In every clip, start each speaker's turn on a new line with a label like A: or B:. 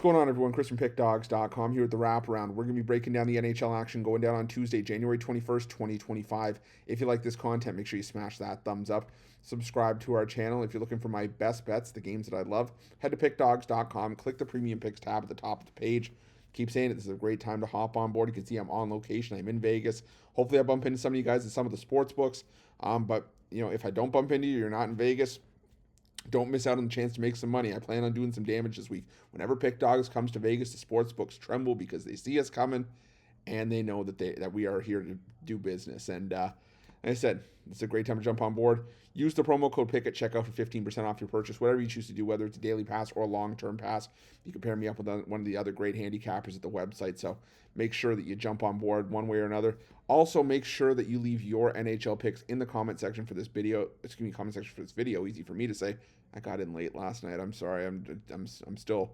A: going on, everyone? Chris from Pickdawgz.com here with the Wraparound. We're going to be breaking down the NHL action going down on Tuesday, January 21st, 2025. If you like this content, make sure you smash that thumbs up. Subscribe to our channel. If you're looking for my best bets, the games that I love, head to Pickdawgz.com. Click the Premium Picks tab at the top of the page. Keep saying it. This is a great time to hop on board. You can see I'm on location. I'm in Vegas. Hopefully I bump into some of you guys at some of the sports books. But, if I don't bump into you, you're not in Vegas, don't miss out on the chance to make some money. I plan on doing some damage this week. Whenever Pick Dawgz comes to Vegas, the sports books tremble because they see us coming and they know that we are here to do business. And like I said, it's a great time to jump on board. Use the promo code PICK at checkout for 15% off your purchase, whatever you choose to do, whether it's a daily pass or a long-term pass. You can pair me up with one of the other great handicappers at the website. So make sure that you jump on board one way or another. Also, make sure that you leave your NHL picks in the comment section for this video. Comment section for this video. Easy for me to say. I got in late last night. I'm sorry. I'm still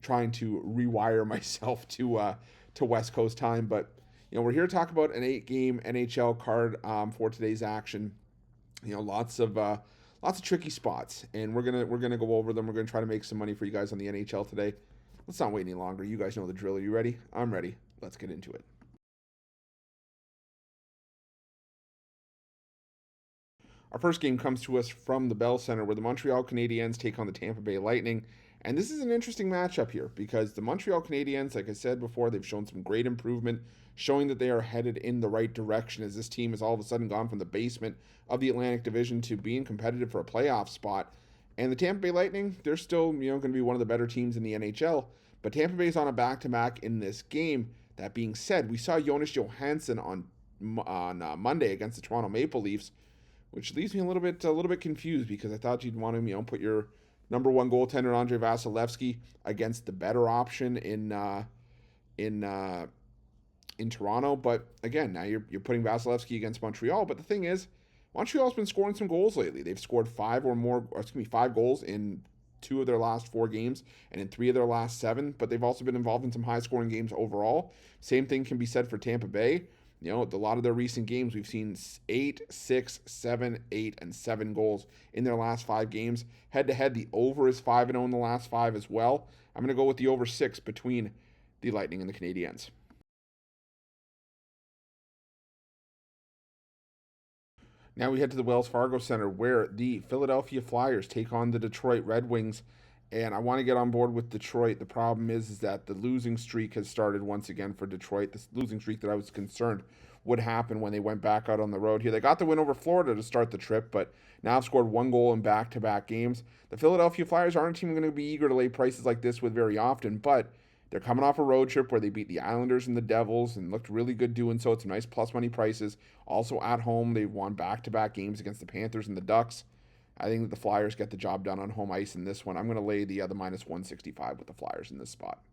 A: trying to rewire myself to West Coast time. But we're here to talk about an 8-game NHL card for today's action. Lots of tricky spots, and we're gonna go over them. We're gonna try to make some money for you guys on the NHL today. Let's not wait any longer. You guys know the drill. Are you ready? I'm ready. Let's get into it. Our first game comes to us from the Bell Center, where the Montreal Canadiens take on the Tampa Bay Lightning. And this is an interesting matchup here because the Montreal Canadiens, like I said before, they've shown some great improvement, showing that they are headed in the right direction as this team has all of a sudden gone from the basement of the Atlantic Division to being competitive for a playoff spot. And the Tampa Bay Lightning, they're still, going to be one of the better teams in the NHL. But Tampa Bay's on a back-to-back in this game. That being said, we saw Jonas Johansson on Monday against the Toronto Maple Leafs, which leaves me a little bit confused because I thought you'd want to put your number one goaltender Andrei Vasilevsky against the better option in Toronto. But again, now you're putting Vasilevsky against Montreal. But the thing is, Montreal's been scoring some goals lately. They've scored 5 goals in 2 of their last 4 games and in 3 of their last 7. But they've also been involved in some high-scoring games overall. Same thing can be said for Tampa Bay. A lot of their recent games, we've seen 8, 6, 7, 8, and 7 goals in their last 5 games. Head-to-head, the over is 5-0 in the last 5 as well. I'm going to go with the over 6 between the Lightning and the Canadiens. Now we head to the Wells Fargo Center, where the Philadelphia Flyers take on the Detroit Red Wings. And I want to get on board with Detroit. The problem is that the losing streak has started once again for Detroit. This losing streak that I was concerned would happen when they went back out on the road here. They got the win over Florida to start the trip, but now have scored 1 goal in back-to-back games. The Philadelphia Flyers aren't a team going to be eager to lay prices like this with very often, but they're coming off a road trip where they beat the Islanders and the Devils and looked really good doing so. It's some nice plus money prices. Also at home, they won back-to-back games against the Panthers and the Ducks. I think that the Flyers get the job done on home ice in this one. I'm going to lay the minus 165 with the Flyers in this spot.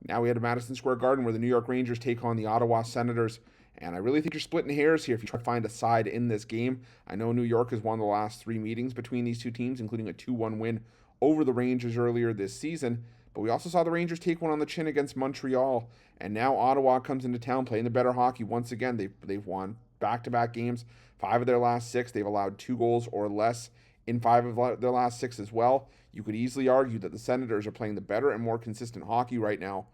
A: Now we head to Madison Square Garden, where the New York Rangers take on the Ottawa Senators. And I really think you're splitting hairs here if you try to find a side in this game. I know New York has won the last 3 meetings between these two teams, including a 2-1 win over the Rangers earlier this season. But we also saw the Rangers take one on the chin against Montreal. And now Ottawa comes into town playing the better hockey once again. They've won back-to-back games, 5 of their last 6. They've allowed 2 goals or less in 5 of their last 6 as well. You could easily argue that the Senators are playing the better and more consistent hockey right now.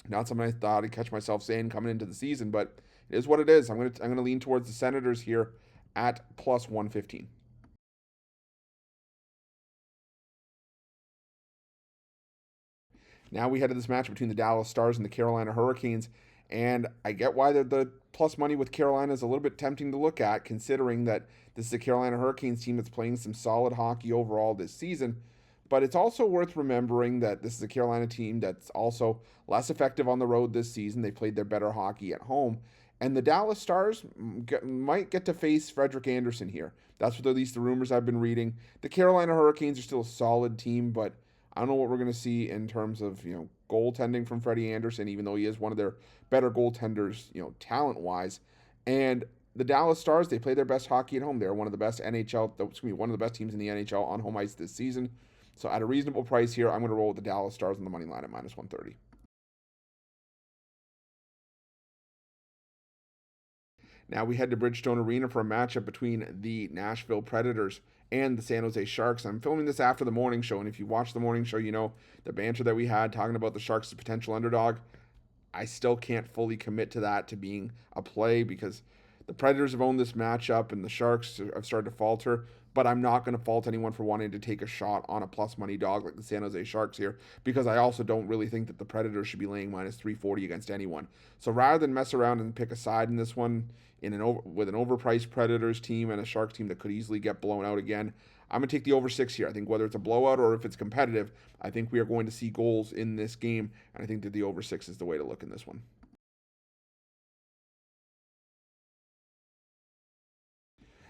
A: Not something I thought I'd catch myself saying coming into the season, but it is what it is. I'm gonna lean towards the Senators here at plus 115. Now we head to this match between the Dallas Stars and the Carolina Hurricanes, and I get why the plus money with Carolina is a little bit tempting to look at, considering that this is a Carolina Hurricanes team that's playing some solid hockey overall this season. But it's also worth remembering that this is a Carolina team that's also less effective on the road this season. They played their better hockey at home. And the Dallas Stars might get to face Frederik Andersen here. That's what at least the rumors I've been reading. The Carolina Hurricanes are still a solid team, but I don't know what we're going to see in terms of, goaltending from Freddie Andersen, even though he is one of their better goaltenders, talent-wise. And the Dallas Stars, they play their best hockey at home. They're one of the best one of the best teams in the NHL on home ice this season. So at a reasonable price here, I'm going to roll with the Dallas Stars on the money line at minus 130. Now we head to Bridgestone Arena for a matchup between the Nashville Predators and the San Jose Sharks. I'm filming this after the morning show, and if you watch the morning show, you know the banter that we had talking about the Sharks as a potential underdog. I still can't fully commit to that to being a play because the Predators have owned this matchup and the Sharks have started to falter. But I'm not going to fault anyone for wanting to take a shot on a plus money dog like the San Jose Sharks here because I also don't really think that the Predators should be laying minus 340 against anyone. So rather than mess around and pick a side in this one with an overpriced Predators team and a Sharks team that could easily get blown out again, I'm going to take the over 6 here. I think whether it's a blowout or if it's competitive, I think we are going to see goals in this game, and I think that the over 6 is the way to look in this one.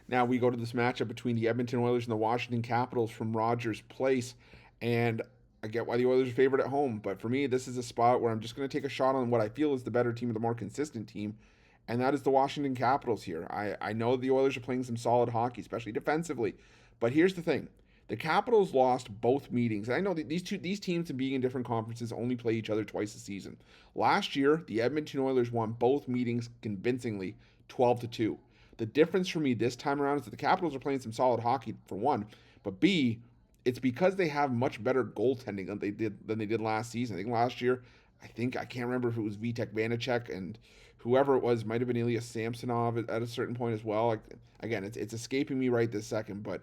A: Now we go to this matchup between the Edmonton Oilers and the Washington Capitals from Rogers Place, and I get why the Oilers are favored at home, but for me, this is a spot where I'm just going to take a shot on what I feel is the better team and the more consistent team, and that is the Washington Capitals here. I know the Oilers are playing some solid hockey, especially defensively, but here's the thing. The Capitals lost both meetings. And I know that these teams, being in different conferences, only play each other twice a season. Last year, the Edmonton Oilers won both meetings convincingly, 12-2. The difference for me this time around is that the Capitals are playing some solid hockey, for one, but B, it's because they have much better goaltending than they did last season. I think last year, I can't remember if it was Vitek Vanacek and whoever it was, might have been Ilya Samsonov at a certain point as well. Like, again, it's escaping me right this second, but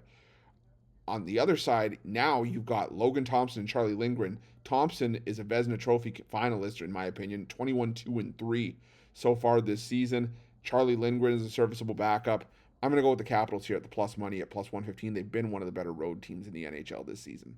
A: on the other side, now you've got Logan Thompson and Charlie Lindgren. Thompson is a Vezina Trophy finalist, in my opinion, 21-2-3 so far this season. Charlie Lindgren is a serviceable backup. I'm going to go with the Capitals here at the plus money at plus 115. They've been one of the better road teams in the NHL this season.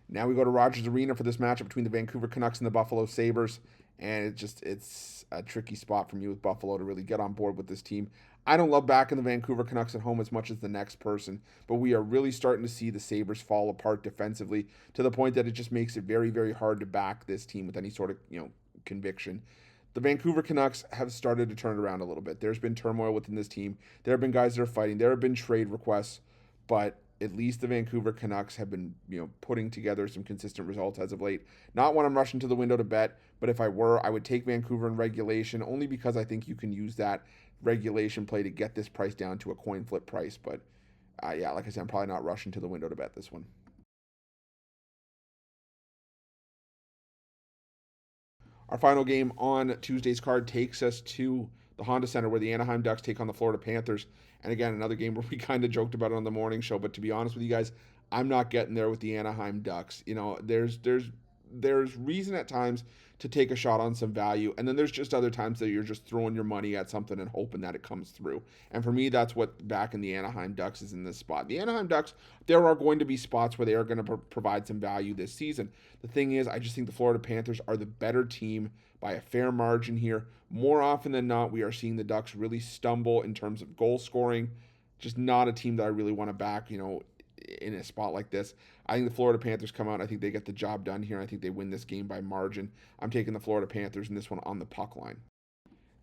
A: Now we go to Rogers Arena for this matchup between the Vancouver Canucks and the Buffalo Sabres. And it's a tricky spot for me with Buffalo to really get on board with this team. I don't love backing the Vancouver Canucks at home as much as the next person, but we are really starting to see the Sabres fall apart defensively to the point that it just makes it very, very hard to back this team with any sort of, conviction. The Vancouver Canucks have started to turn it around a little bit. There's been turmoil within this team. There have been guys that are fighting. There have been trade requests, but at least the Vancouver Canucks have been, putting together some consistent results as of late. Not when I'm rushing to the window to bet, but if I were, I would take Vancouver in regulation only because I think you can use that regulation play to get this price down to a coin flip price. But yeah, like I said, I'm probably not rushing to the window to bet this one. Our final game on Tuesday's card takes us to the Honda Center where the Anaheim Ducks take on the Florida Panthers. And again, another game where we kind of joked about it on the morning show. But to be honest with you guys, I'm not getting there with the Anaheim Ducks. There's reason at times to take a shot on some value, and then there's just other times that you're just throwing your money at something and hoping that it comes through. And for me, that's what backing the Anaheim Ducks is in this spot. The Anaheim Ducks, there are going to be spots where they are going to provide some value this season. The thing is, I just think the Florida Panthers are the better team by a fair margin here. More often than not, we are seeing the Ducks really stumble in terms of goal scoring. Just not a team that I really want to back, in a spot like this. I think the Florida Panthers come out. I think they get the job done here. I think they win this game by margin. I'm taking the Florida Panthers in this one on the puck line.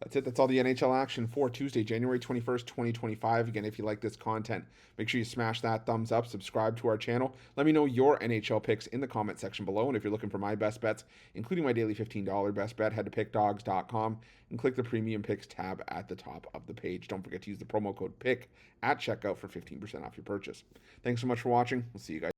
A: That's it. That's all the NHL action for Tuesday, January 21st, 2025. Again, if you like this content, make sure you smash that thumbs up, subscribe to our channel. Let me know your NHL picks in the comment section below. And if you're looking for my best bets, including my daily $15 best bet, head to pickdawgz.com and click the premium picks tab at the top of the page. Don't forget to use the promo code PICK at checkout for 15% off your purchase. Thanks so much for watching. We'll see you guys.